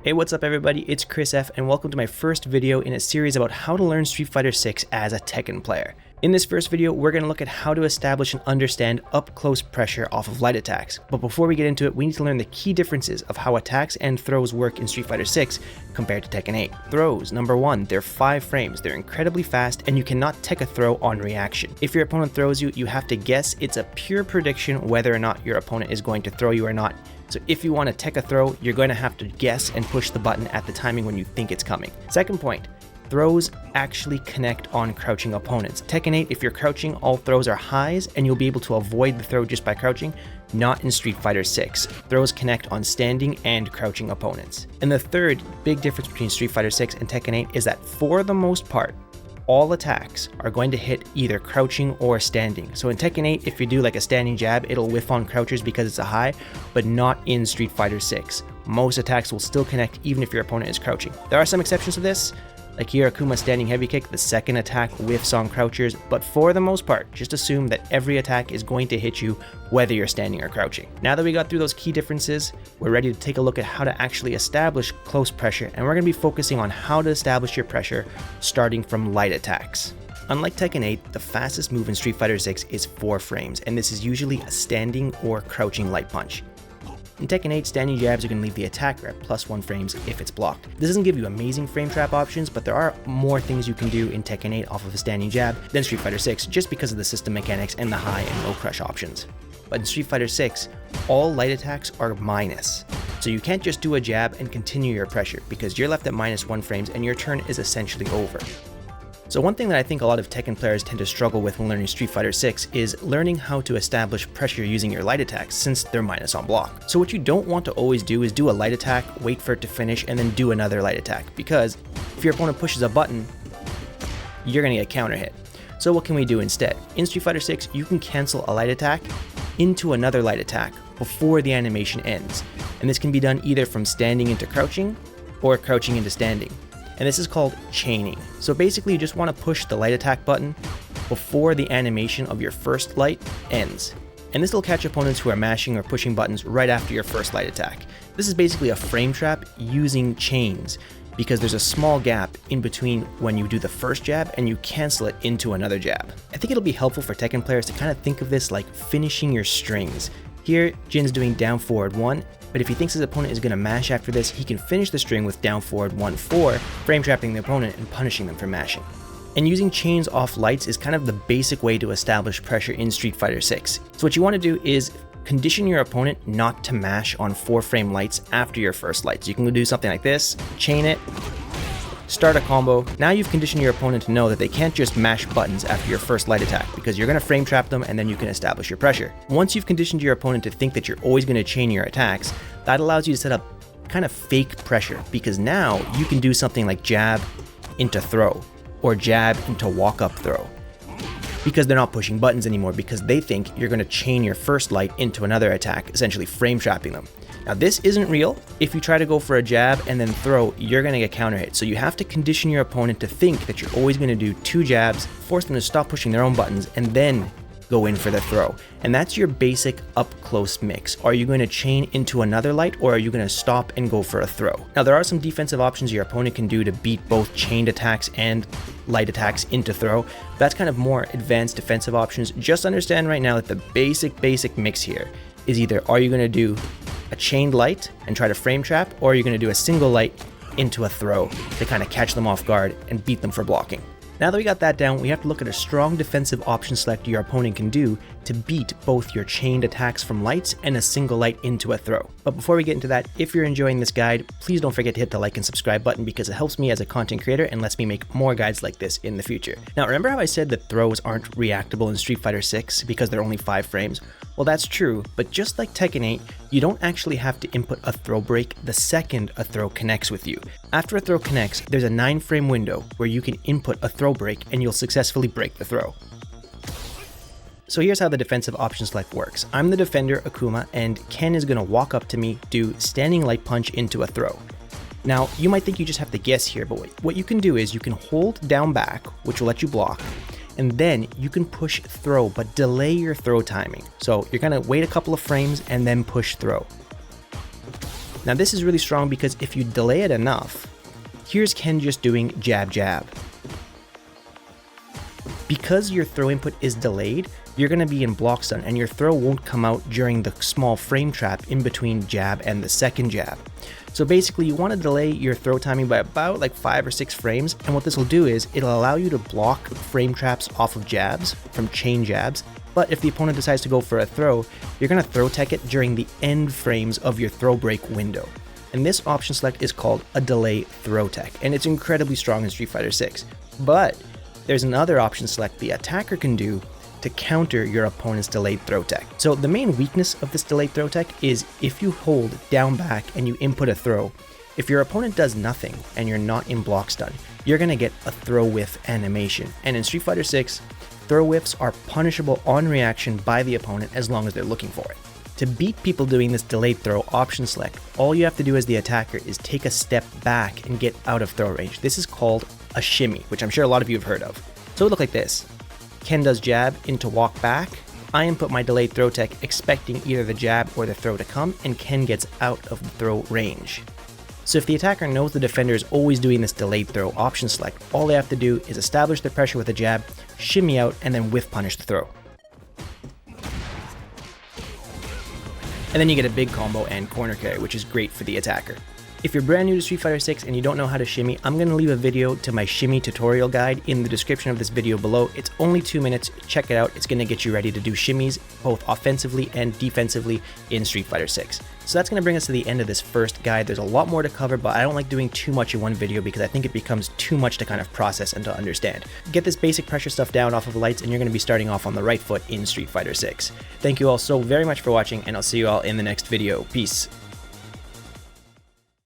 Hey, what's up everybody, it's Chris F and welcome to my first video in a series about how to learn Street Fighter 6 as a Tekken player. In this first video, we're going to look at how to establish and understand up-close pressure off of light attacks. But before we get into it, we need to learn the key differences of how attacks and throws work in Street Fighter 6 compared to Tekken 8. Throws, number one, they're 5 frames, they're incredibly fast, and you cannot tech a throw on reaction. If your opponent throws you, you have to guess. It's a pure prediction whether or not your opponent is going to throw you or not. So if you want to tech a throw, you're going to have to guess and push the button at the timing when you think it's coming. Second point, throws actually connect on crouching opponents. Tekken 8, if you're crouching, all throws are highs and you'll be able to avoid the throw just by crouching. Not in Street Fighter 6. Throws connect on standing and crouching opponents. And the third big difference between Street Fighter 6 and Tekken 8 is that for the most part, all attacks are going to hit either crouching or standing. So in Tekken 8, if you do like a standing jab, it'll whiff on crouchers because it's a high, but not in Street Fighter 6. Most attacks will still connect even if your opponent is crouching. There are some exceptions to this, like here Akuma's standing heavy kick, the second attack whiffs on crouchers, but for the most part, just assume that every attack is going to hit you whether you're standing or crouching. Now that we got through those key differences, we're ready to take a look at how to actually establish close pressure, and we're going to be focusing on how to establish your pressure starting from light attacks. Unlike Tekken 8, the fastest move in Street Fighter 6 is 4 frames, and this is usually a standing or crouching light punch. In Tekken 8, standing jabs are going to leave the attacker at +1 frames if it's blocked. This doesn't give you amazing frame trap options, but there are more things you can do in Tekken 8 off of a standing jab than Street Fighter 6 just because of the system mechanics and the high and low crush options. But in Street Fighter 6, all light attacks are minus. So you can't just do a jab and continue your pressure because you're left at -1 frames and your turn is essentially over. So one thing that I think a lot of Tekken players tend to struggle with when learning Street Fighter 6 is learning how to establish pressure using your light attacks since they're minus on block. So what you don't want to always do is do a light attack, wait for it to finish, and then do another light attack, because if your opponent pushes a button, you're going to get counter hit. So what can we do instead? In Street Fighter 6, you can cancel a light attack into another light attack before the animation ends. And this can be done either from standing into crouching or crouching into standing. And this is called chaining. So basically you just want to push the light attack button before the animation of your first light ends. And this will catch opponents who are mashing or pushing buttons right after your first light attack. This is basically a frame trap using chains because there's a small gap in between when you do the first jab and you cancel it into another jab. I think it'll be helpful for Tekken players to kind of think of this like finishing your strings. Here, Jin's doing down forward 1, but if he thinks his opponent is going to mash after this, he can finish the string with down forward 1-4, frame trapping the opponent and punishing them for mashing. And using chains off lights is kind of the basic way to establish pressure in Street Fighter 6. So what you want to do is condition your opponent not to mash on 4-frame lights after your first light. So you can do something like this, chain it, start a combo. Now you've conditioned your opponent to know that they can't just mash buttons after your first light attack because you're going to frame trap them and then you can establish your pressure. Once you've conditioned your opponent to think that you're always going to chain your attacks, that allows you to set up kind of fake pressure because now you can do something like jab into throw or jab into walk-up throw because they're not pushing buttons anymore because they think you're going to chain your first light into another attack, essentially frame trapping them. Now this isn't real. If you try to go for a jab and then throw, you're going to get counter hit. So you have to condition your opponent to think that you're always going to do 2 jabs, force them to stop pushing their own buttons, and then go in for the throw. And that's your basic up-close mix. Are you going to chain into another light or are you going to stop and go for a throw? Now there are some defensive options your opponent can do to beat both chained attacks and light attacks into throw. That's kind of more advanced defensive options. Just understand right now that the basic mix here is either are you going to do a chained light and try to frame trap, or are you going to do a single light into a throw to kind of catch them off guard and beat them for blocking. Now that we got that down, we have to look at a strong defensive option select your opponent can do to beat both your chained attacks from lights and a single light into a throw. But before we get into that, if you're enjoying this guide, please don't forget to hit the like and subscribe button because it helps me as a content creator and lets me make more guides like this in the future. Now remember how I said that throws aren't reactable in Street Fighter 6 because they're only 5 frames? Well, that's true, but just like Tekken 8, you don't actually have to input a throw break the second a throw connects with you. After a throw connects, there's a 9-frame window where you can input a throw break and you'll successfully break the throw. So here's how the defensive option select works. I'm the defender, Akuma, and Ken is going to walk up to me, do standing light punch into a throw. Now, you might think you just have to guess here, but what you can do is you can hold down back, which will let you block, and then you can push throw, but delay your throw timing. So you're gonna wait a couple of frames and then push throw. Now this is really strong because if you delay it enough, here's Ken just doing jab jab. Because your throw input is delayed, you're going to be in block stun and your throw won't come out during the small frame trap in between jab and the second jab. So basically you want to delay your throw timing by about like 5 or 6 frames, and what this will do is it'll allow you to block frame traps off of jabs from chain jabs. But if the opponent decides to go for a throw, you're going to throw tech it during the end frames of your throw break window. And this option select is called a delay throw tech, and it's incredibly strong in Street Fighter 6. But there's another option select the attacker can do to counter your opponent's delayed throw tech. So the main weakness of this delayed throw tech is if you hold down back and you input a throw, if your opponent does nothing and you're not in block stun, you're going to get a throw whiff animation. And in Street Fighter 6, throw whiffs are punishable on reaction by the opponent as long as they're looking for it. To beat people doing this delayed throw option select, all you have to do as the attacker is take a step back and get out of throw range. This is called a shimmy, which I'm sure a lot of you have heard of. So it would look like this. Ken does jab into walk back. I input my delayed throw tech expecting either the jab or the throw to come, and Ken gets out of the throw range. So if the attacker knows the defender is always doing this delayed throw option select, all they have to do is establish the pressure with a jab, shimmy out, and then whiff punish the throw. And then you get a big combo and corner carry, which is great for the attacker. If you're brand new to Street Fighter 6 and you don't know how to shimmy, I'm going to leave a video to my shimmy tutorial guide in the description of this video below. It's only 2 minutes, check it out, it's going to get you ready to do shimmies both offensively and defensively in Street Fighter 6. So that's going to bring us to the end of this first guide. There's a lot more to cover, but I don't like doing too much in one video because I think it becomes too much to kind of process and to understand. Get this basic pressure stuff down off of lights and you're going to be starting off on the right foot in Street Fighter 6. Thank you all so very much for watching, and I'll see you all in the next video. Peace.